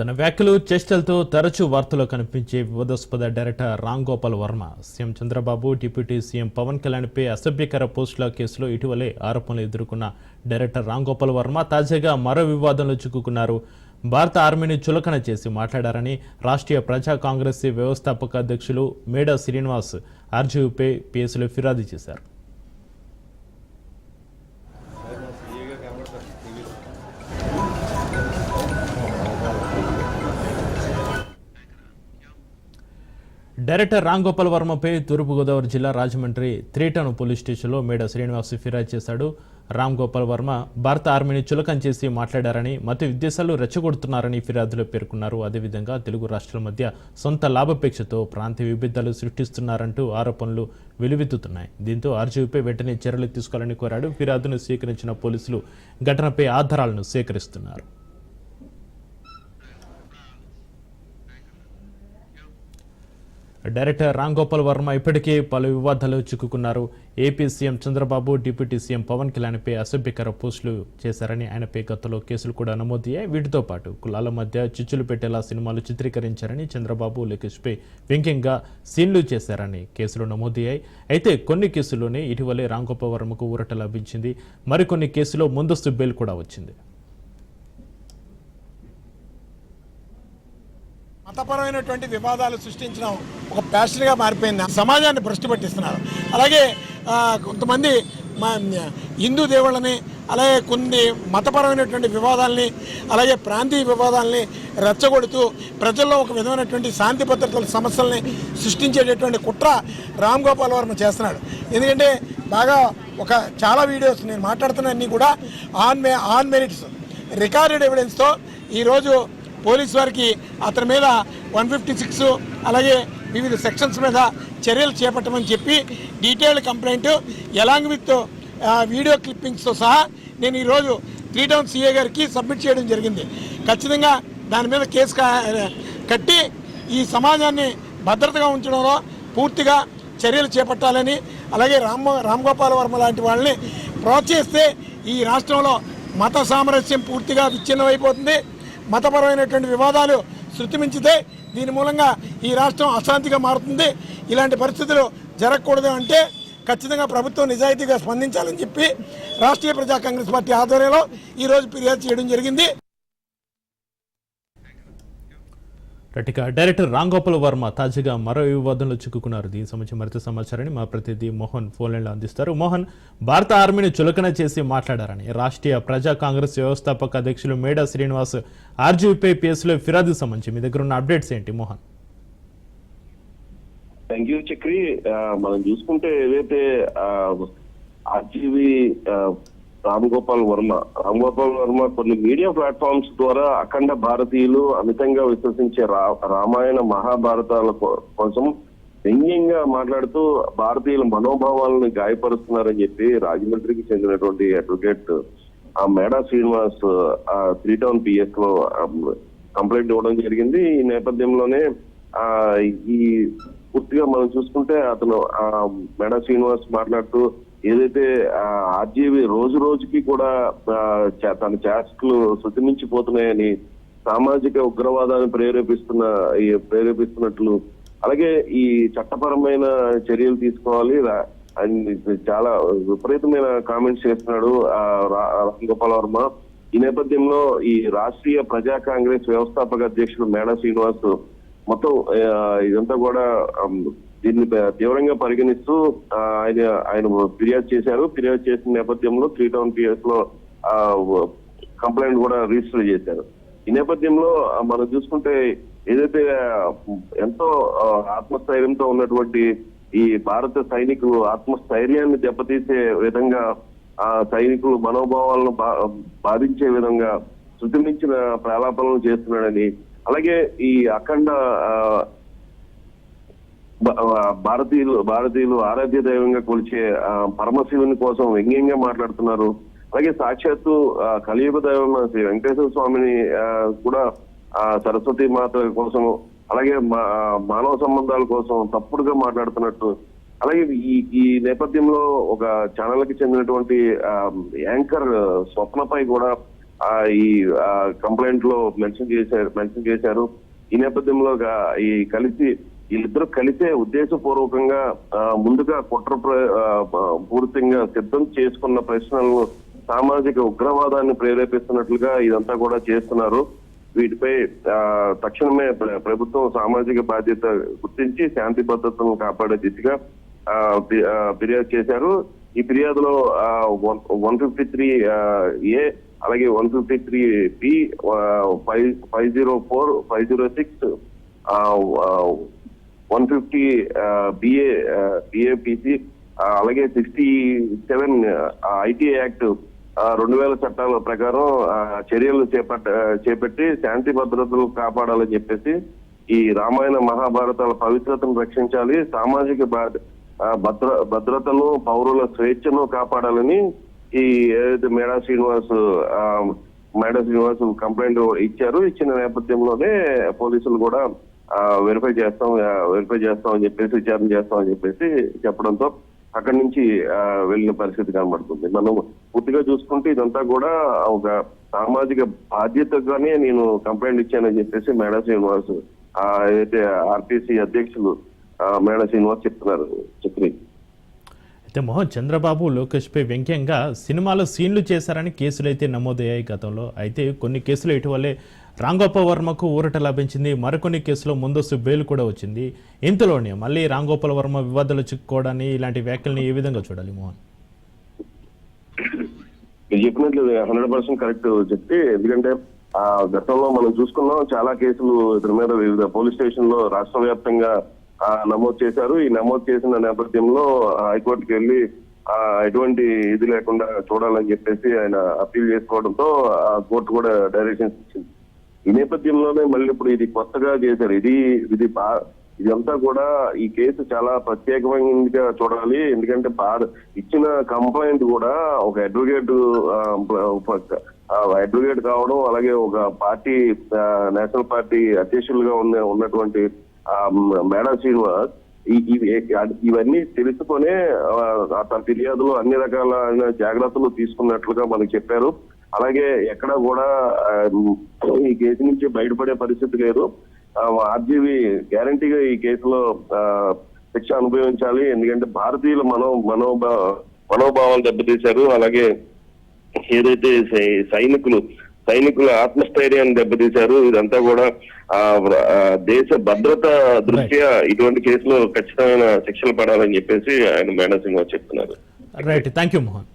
తన వ్యాఖ్యలు చేష్టలతో తరచూ వార్తల్లో కనిపించే వివాదాస్పద director Ram Gopal Varma CM Chandrababu deputy CM Pawan కళ్యాణ్పై అసభ్యకర పోస్టుల కేసులో ఇటీవలే ఆరోపణలు ఎదుర్కొన్న డైరెక్టర్ రామ్ గోపాల్ వర్మ తాజాగా మరో వివాదంలో చిక్కుకున్నారు. భారత ఆర్మీని చులకన చేసి మాట్లాడారని రాష్ట్రీయ ప్రజా కాంగ్రెస్ వ్యవస్థాపక అధ్యక్షులు మేడా శ్రీనివాస్ ఆర్జీవీపై పిఎస్లో ఫిర్యాదు చేశారు. డైరెక్టర్ రామ్ గోపాల్ వర్మపై తూర్పుగోదావరి జిల్లా రాజమండ్రి 3 టౌన్ పోలీస్ స్టేషన్లో మేడా శ్రీనివాస్ ఫిర్యాదు చేశాడు. రామ్ గోపాల్ వర్మ భారత ఆర్మీని చులకన చేసి మాట్లాడారని, మత విద్వేషాలు రెచ్చగొడుతున్నారని ఫిర్యాదులో పేర్కొన్నారు. అదేవిధంగా తెలుగు రాష్ట్రాల మధ్య సొంత లాభాపేక్షతో ప్రాంతీయ విభేదాలు సృష్టిస్తున్నారంటూ ఆరోపణలు వెలువెత్తుతున్నాయి. దీంతో ఆర్జీవీపై వెంటనే చర్యలు తీసుకోవాలని కోరాడు. ఫిర్యాదును స్వీకరించిన పోలీసులు ఘటనపై ఆధారాలను సేకరిస్తున్నారు. డైరెక్టర్ రామ్ గోపాల్ వర్మ ఇప్పటికే పలు వివాదాలు చిక్కుకున్నారు. AP CM Chandrababu deputy CM Pawan కళ్యాణ్పై అసభ్యకర పోస్టులు చేశారని ఆయనపై గతంలో కేసులు కూడా నమోదయ్యాయి. వీటితో పాటు కులాల మధ్య చిచ్చులు పెట్టేలా సినిమాలు చిత్రీకరించారని, చంద్రబాబు లోకేష్పై వ్యంగ్యంగా సీన్లు చేశారని కేసులు నమోదయ్యాయి. అయితే కొన్ని కేసుల్లోనే ఇటీవలే రామ్ గోపాల్ వర్మకు ఊరట లభించింది. మరికొన్ని కేసులో ముందస్తు బెయిల్ కూడా వచ్చింది. మతపరమైనటువంటి వివాదాలు సృష్టించడం ఒక ప్యాషన్గా మారిపోయింది. సమాజాన్ని భ్రష్టు పట్టిస్తున్నారు. అలాగే కొంతమంది హిందూ దేవుళ్ళని, అలాగే కొన్ని మతపరమైనటువంటి వివాదాలని, అలాగే ప్రాంతీయ వివాదాలని రెచ్చగొడుతూ ప్రజల్లో ఒక విధమైనటువంటి శాంతి భద్రతల సమస్యల్ని సృష్టించేటటువంటి కుట్ర రామ్ గోపాల్ వర్మ చేస్తున్నాడు. ఎందుకంటే బాగా చాలా వీడియోస్ నేను మాట్లాడుతున్నవన్నీ కూడా ఆన్ మెరిట్స్ రికార్డెడ్ ఎవిడెన్స్తో ఈరోజు పోలీసు వారికి అతని మీద 156 అలాగే వివిధ సెక్షన్స్ మీద చర్యలు చేపట్టమని చెప్పి detailed complaint along with video క్లిప్పింగ్స్తో సహా నేను ఈరోజు 3 టౌన్ సిఏ గారికి సబ్మిట్ చేయడం జరిగింది. ఖచ్చితంగా దాని మీద కేసు కట్టి ఈ సమాజాన్ని భద్రతగా ఉంచడంలో పూర్తిగా చర్యలు చేపట్టాలని, అలాగే రామ్ గోపాల్ వర్మ లాంటి వాళ్ళని ప్రోత్సహిస్తే ఈ రాష్ట్రంలో మత సామరస్యం పూర్తిగా విచ్ఛిన్నమైపోతుంది. మతపరమైనటువంటి వివాదాలు శృతిమించితే దీని మూలంగా ఈ రాష్ట్రం అశాంతిగా మారుతుంది. ఇలాంటి పరిస్థితులు జరగకూడదు అంటే ఖచ్చితంగా ప్రభుత్వం నిజాయితీగా స్పందించాలని చెప్పి రాష్ట్రీయ ప్రజా కాంగ్రెస్ పార్టీ ఆధ్వర్యంలో ఈరోజు ఫిర్యాదు చేయడం జరిగింది. డైరెక్టర్ రామ్ గోపాల్ వర్మ తాజాగా మరో వివాదంలో చిక్కుకున్నారు. దీనికి సంబంధించి మరింత సమాచారాన్ని మా ప్రతినిధి మోహన్ ఫోన్ లైన్లో అందిస్తారు. మోహన్, భారత ఆర్మీని చులకన చేసి మాట్లాడారని రాష్ట్రీయ ప్రజా కాంగ్రెస్ వ్యవస్థాపక అధ్యక్షులు మేడా శ్రీనివాస్ ఆర్జీవీపై పిఎస్లో ఫిర్యాదుకు సంబంధించి మీ దగ్గర ఉన్న అప్డేట్స్ ఏంటి మోహన్? Thank you Chakri. మనం చూసుకుంటే ఏదైతే ఆర్జీవీ రామ్ గోపాల్ వర్మ కొన్ని మీడియా ప్లాట్ఫామ్స్ ద్వారా అఖండ భారతీయులు అమితంగా విశ్వసించే రామాయణ మహాభారతాల కోసం వ్యంగ్యంగా మాట్లాడుతూ భారతీయుల మనోభావాలను గాయపరుస్తున్నారని చెప్పి రాజమండ్రికి చెందినటువంటి అడ్వకేట్ మేడా శ్రీనివాస్ 3 టౌన్ పిఎస్ లో కంప్లైంట్ ఇవ్వడం జరిగింది. ఈ నేపథ్యంలోనే ఈ పూర్తిగా మనం చూసుకుంటే అతను మేడా శ్రీనివాస్ మాట్లాడుతూ ఏదైతే ఆర్జీవీ రోజు రోజుకి కూడా తన చేష్టలు శృతిమించిపోతున్నాయని, సామాజిక ఉగ్రవాదాన్ని ప్రేరేపిస్తున్నట్లు, అలాగే ఈ చట్టపరమైన చర్యలు తీసుకోవాలి అని చాలా విపరీతమైన కామెంట్స్ చేస్తున్నాడు రామ్ గోపాల్ వర్మ. ఈ నేపథ్యంలో ఈ రాష్ట్రీయ ప్రజా కాంగ్రెస్ వ్యవస్థాపక అధ్యక్షుడు మేడా శ్రీనివాస్ మొత్తం ఇదంతా కూడా దీన్ని తీవ్రంగా పరిగణిస్తూ ఆయన ఫిర్యాదు చేశారు. ఫిర్యాదు చేసిన నేపథ్యంలో 3 టౌన్ పిఎస్ లో కంప్లైంట్ కూడా రిజిస్టర్ చేశారు. ఈ నేపథ్యంలో మనం చూసుకుంటే ఏదైతే ఎంతో ఆత్మస్థైర్యంతో ఉన్నటువంటి ఈ భారత సైనికులు ఆత్మస్థైర్యాన్ని దెబ్బతీసే విధంగా సైనికులు మనోభావాలను బాధించే విధంగా శృతిమించిన ప్రలాపనలు చేస్తున్నాడని, అలాగే ఈ అఖండ భారతీయులు ఆరాధ్య దైవంగా కొలిచే పరమశివుని కోసం వ్యంగ్యంగా మాట్లాడుతున్నారు. అలాగే సాక్షాత్తు కలియుగ దైవం శ్రీ వెంకటేశ్వర స్వామిని కూడా సరస్వతి మాత కోసం, అలాగే మానవ సంబంధాల కోసం తప్పుడుగా మాట్లాడుతున్నట్టు, అలాగే ఈ నేపథ్యంలో ఒక ఛానల్ కి చెందినటువంటి యాంకర్ స్వప్నపై కూడా ఈ కంప్లైంట్ లో మెన్షన్ చేశారు. ఈ నేపథ్యంలో వీళ్ళిద్దరూ కలిసే ఉద్దేశపూర్వకంగా ముందుగా పూర్తిగా సిద్ధం చేసుకున్న ప్రశ్నలను సామాజిక ఉగ్రవాదాన్ని ప్రేరేపిస్తున్నట్లుగా ఇదంతా కూడా చేస్తున్నారు. వీటిపై తక్షణమే ప్రభుత్వం సామాజిక బాధ్యత గుర్తించి శాంతి భద్రతలను కాపాడే దిశగా ఫిర్యాదు చేశారు. ఈ ఫిర్యాదులో 153A అలాగే 153B 504 506 150 BAPC అలాగే 67 ITA యాక్ట్ 2000 చట్టాల ప్రకారం చర్యలు చేపట్టి శాంతి భద్రతలు కాపాడాలని చెప్పేసి ఈ రామాయణ మహాభారతాల పవిత్రతను రక్షించాలి, సామాజిక భద్రతను పౌరుల స్వేచ్ఛను కాపాడాలని ఈ ఏదైతే మేడా శ్రీనివాస్ కంప్లైంట్ ఇచ్చిన నేపథ్యంలోనే పోలీసులు కూడా వెరిఫై చేస్తాం అని చెప్పేసి విచారణ చేస్తామని చెప్పేసి చెప్పడంతో అక్కడి నుంచి వెళ్ళిన పరిస్థితి కనబడుతుంది. మనం పూర్తిగా చూసుకుంటే ఇదంతా కూడా ఒక సామాజిక బాధ్యతగానే నేను కంప్లైంట్ ఇచ్చానని చెప్పేసి మేడా శ్రీనివాస్ ఏదైతే ఆర్టీసీ అధ్యక్షులు మేడా శ్రీనివాస్ చెప్తున్నారు. చక్రి అయితే మోహన్, చంద్రబాబు లోకేష్పై వ్యంగ్యంగా సినిమాలో సీన్లు చేశారని కేసులు అయితే నమోదయ్యాయి గతంలో. అయితే కొన్ని కేసులు ఇటీవలే రాంగోపాల్ వర్మకు ఊరట లభించింది, మరికొన్ని కేసులో ముందస్తు బెయిల్ కూడా వచ్చింది. ఇంతలోనే మళ్ళీ రాంగోపాల్ వర్మ వివాదాలు చిక్కుకోవడాన్ని, ఇలాంటి వ్యాఖ్యల్ని ఏ విధంగా చూడాలి మోహన్? మీరు చెప్పినట్లు 100% కరెక్ట్ చెప్తే, ఎందుకంటే గతంలో మనం చూసుకున్నాం చాలా కేసులు ఇతని మీద వివిధ పోలీస్ స్టేషన్ లో రాష్ట్ర వ్యాప్తంగా నమోదు చేశారు. ఈ నమోదు చేసిన నేపథ్యంలో హైకోర్టుకి వెళ్ళి ఎటువంటి ఇది లేకుండా చూడాలని చెప్పేసి ఆయన అప్పీల్ చేసుకోవడంతో కోర్టు కూడా డైరెక్షన్స్ ఇచ్చింది. ఈ నేపథ్యంలోనే మళ్ళీ ఇప్పుడు ఇది కొత్తగా చేశారు. ఇదంతా కూడా ఈ కేసు చాలా ప్రత్యేకమైనదిగా చూడాలి. ఎందుకంటే ఇచ్చిన కంప్లైంట్ కూడా ఒక అడ్వకేట్ కావడం, అలాగే ఒక పార్టీ నేషనల్ పార్టీ అధ్యక్షులుగా ఉన్నటువంటి మేడా శ్రీనివాస్ ఇవన్నీ తెలుసుకునే తన ఫిర్యాదులో అన్ని రకాలైన జాగ్రత్తలు తీసుకున్నట్లుగా మనకు చెప్పారు. అలాగే ఎక్కడ కూడా ఈ కేసు నుంచి బయటపడే పరిస్థితి లేదు. ఆర్జీవీ గ్యారంటీగా ఈ కేసులో శిక్ష అనుభవించాలి. ఎందుకంటే భారతీయుల మనోభావాలు దెబ్బతీశారు. అలాగే ఏదైతే సైనికుల ఆత్మస్థైర్యాన్ని దెబ్బతీశారు. ఇదంతా కూడా దేశ భద్రత దృష్ట్యా ఇటువంటి కేసులో ఖచ్చితమైన శిక్షలు పడాలని చెప్పేసి ఆయన మేడా శ్రీనివాస్ చెప్తున్నారు. Right, thank you Mohan.